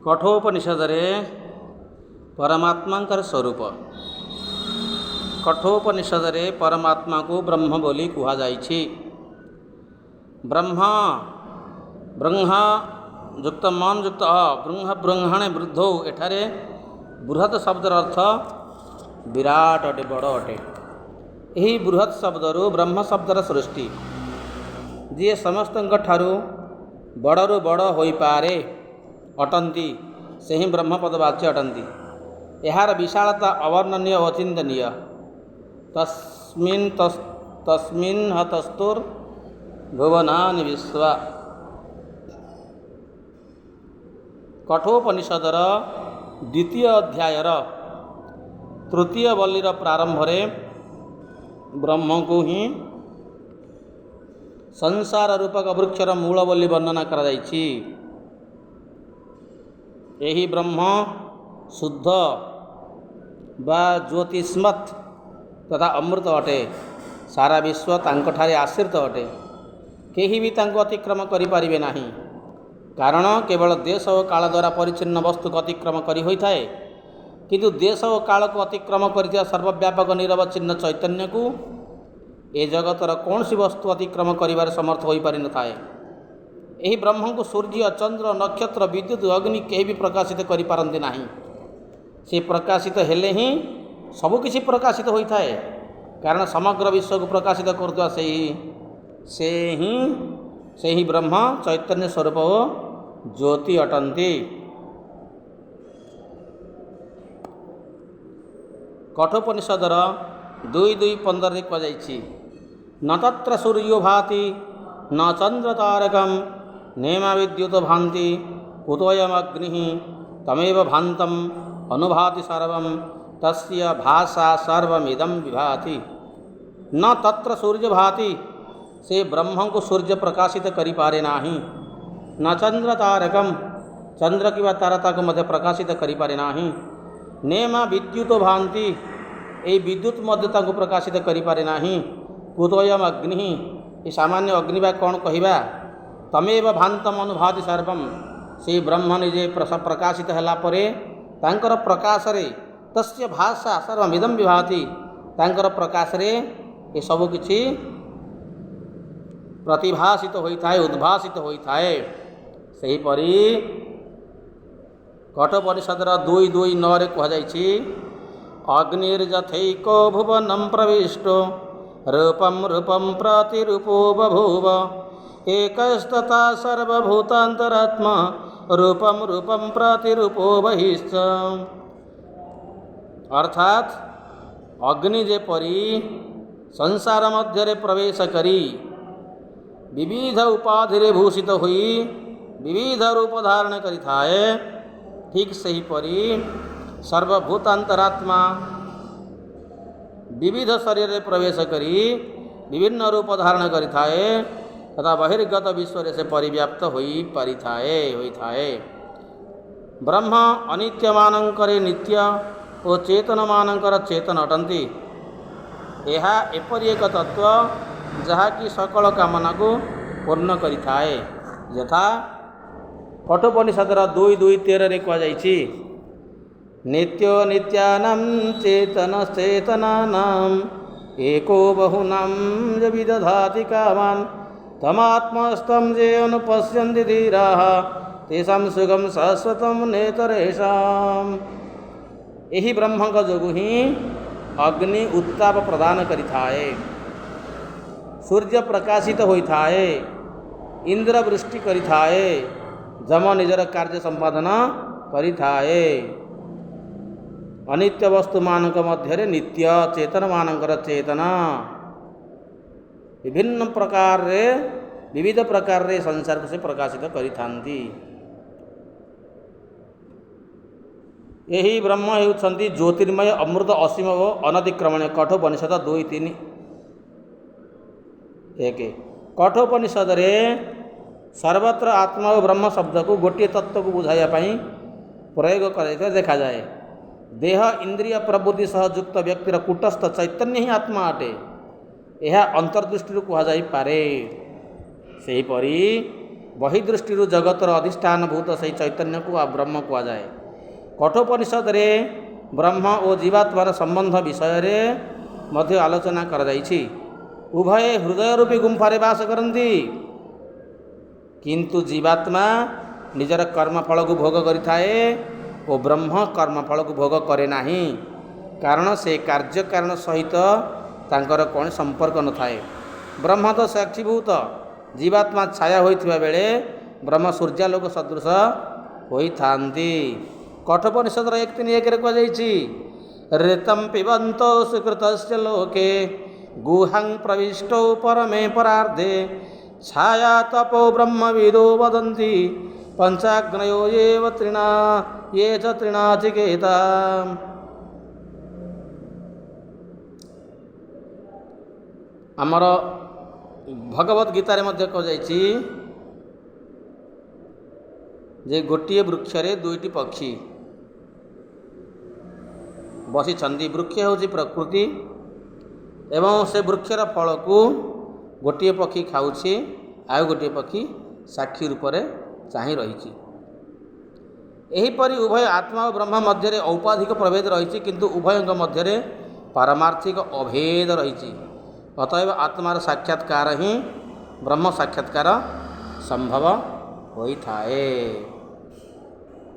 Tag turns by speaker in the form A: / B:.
A: कठोपनिषद परमात्मा स्वरूप कठोपनिषद परमात्मा को ब्रह्म बोली कहुई। ब्रह्म ब्रह्म युक्त मन युक्त ब्रह्म ब्रह्मणे वृद्धौ एठारे बृहत शब्दर अर्थ विराट अटे बड़ अटे। यही बृहत शब्दरु ब्रह्म शब्दर सृष्टि जी समस्त बड़रू बड़ हो पारे अटंती से ही ब्रह्मपद वाच्य अटंती। यार विशालता अवर्णनीय और अचिंतनीय। तस्मिन् हतस्तुर भुवनानि विश्वा। कठोपनिषदर द्वितीय अध्यायर तृतीय वल्लीर प्रारंभ ब्रह्म को ही संसार रूपक वृक्षर मूल बोली वर्णना करा जायछि। यही ब्रह्म शुद्ध बा ज्योतिष्मत तथा अमृत अटे। सारा विश्व तांकठारे आश्रित अटे। केही भी तांको अतिक्रम करि पारिबे नाही। कारण केवल देश और काल द्वारा परिच्छिन्न वस्तु को अतिक्रम करि होइथाए, किंतु देश और काल को अतिक्रम करिथिया सर्वव्यापक निरवच्छिन्न चैतन्य को ए जगतर कौन सी वस्तु अतिक्रम करिबार समर्थ होई पारि न थाए। यही ब्रह्म को सूर्य चंद्र नक्षत्र विद्युत अग्नि केही भी प्रकाशित करि पारंती नाही। से प्रकाशित हेले ही सबकिछि प्रकाशित होता है। कारण समग्र विश्व को प्रकाशित करदुआ से ही ब्रह्म चैतन्य स्वरूप ज्योति अटंती। कठोपनिषदर 2:2-15 कहुई। न तत्र सूर्यो भाति न चंद्र तारकम नेमा विद्युत भांति कुतोऽयमग्निः तमेव भान्तम अनुभाति सर्वं तस्य भाषा सर्वमिदं विभाति। न तत्र सूर्य भाति से ब्रह्म को सूर्य प्रकाशित करि पारे नाही। न चंद्र तारकम चंद्र किंवा तारता को मध्य प्रकाशित करि पारे नाही। नेमा विद्युत भांति ए विद्युत मध्य को प्रकाशित करि पारे नाही। कुतोऽयम अग्नि ये सामान्य अग्नि बा कौन कहिबा। तमेव भान्तम अनुभाति सर्वम से ब्रह्म निजे प्रकाशित हला परे तांकर प्रकाश रे तस्य भाषा सर्वमिदं विभाति। तांकर प्रकाश रे ये सब किछि प्रतिभासित होता है, उद्भासित होता है। सही परी कठोपनिषदर 2:2-9 कहुई। अग्निर्जथैको भुवनं प्रविष्टो रूपं रूपं प्रतिरूपो बभूव एकस्तथा सर्वभूतान्तरात्मा रूपम रूपम प्रतिरूपो बहिश्च। अर्थात अग्नि जेपरी संसार मध्य प्रवेश करी विविध उपाधि भूषित हुई विविध रूप धारण करि थाए, ठीक सही परी सर्वभूतांतरात्मा विविध शरीर प्रवेश करी विभिन्न रूप धारण करि थाए तथा बहिर्गत विश्व से परिव्याप्त होई पारि थाए। ब्रह्म अनित्य मानंकरे नित्य और चेतन मानंकर चेतन अटंती। यह एपरि एक तत्व जहाँकि सकल कामना को पूर्ण करि थाए। यथा कठोपनिषदर 2:2-13 कहुई। नित्यो नित्यानां चेतन चेतनानां एको बहुनां विदधाति कामान् तमात्मस्तं ये अनुपश्यन्ति धीराः तेषां सुखं शाश्वतं नेतरेषाम्। यही ब्रह्म का जोगु ही अग्नि उत्ताप प्रदान करि थाए, सूर्य प्रकाशित होता है, इंद्र वृष्टि करि थाए, जम निजर कार्य संपादन करि थाए। अनित्य वस्तु मानक मध्य नित्य चेतन मानकर चेतना विभिन्न प्रकार विविध प्रकार संसार से प्रकाशित करि थांती। यही ब्रह्म हेउछंती ज्योतिर्मय अमृत असीम व अनतिक्रमण। कठोपनिषद 2:3-1। कठोपनिषद सर्वत्र आत्मा और ब्रह्म शब्द को गोटे तत्व को बुझाइया प्रयोग कर देखा जाए। देह इंद्रिय प्रबुद्धि सह युक्त व्यक्तिर कूटस्थ चैतन्य ही आत्मा अटे। यह अंतर्दृष्टि कहुई पारे। सेहीपरि बहिदृष्टि जगतर अधिष्ठानभूत से चैतन्य को ब्रह्म कहुए। कठोपनिषद रे ब्रह्म और जीवात्मार संबंध विषय रे मध्य आलोचना कर जाइछि। उभय हृदय रूपी गुंफारे बास करती, किंतु जीवात्मा निजर कर्मफल को भोग करिथाए और ब्रह्म कर्मफल को भोग करे नाही, कारण से कार्य कारण सहित तांकर कौन संपर्क न थाए। ब्रह्म तो साक्षीभूत, जीवात्मा छाया होइथिबा बेले ब्रह्म सूर्यालोक सदृश होइथांती। कठोपनिषद 1:3-1 रे कहुଯାଇଛି, ऋतं पिबन्तो सुकृतस्य लोके गुहं प्रविष्टो परमे परार्धे छाया तपो ब्रह्मविदो वदन्ति पंचाग्नयो एव तृणा ये च तृणाचिकेता। आमर भगवत गीतारे मध्य कहुଯାଇଛି जे गोटे वृक्ष रे दुईटी पक्षी बसी छंदी। वृक्ष होची प्रकृति एवं से वृक्षर फल को गोटे पक्षी खाऊछि, आउ गोटे पक्षी साक्षी रूप से चाहि रही। एहीपरि उभय आत्मा और ब्रह्म मध्य औपाधिक प्रभेद रही, किंतु उभय मध्य पारमार्थिक अभेद रही। अतएव आत्मार साक्षात्कार ही ब्रह्म साक्षात्कार संभव होइथाए।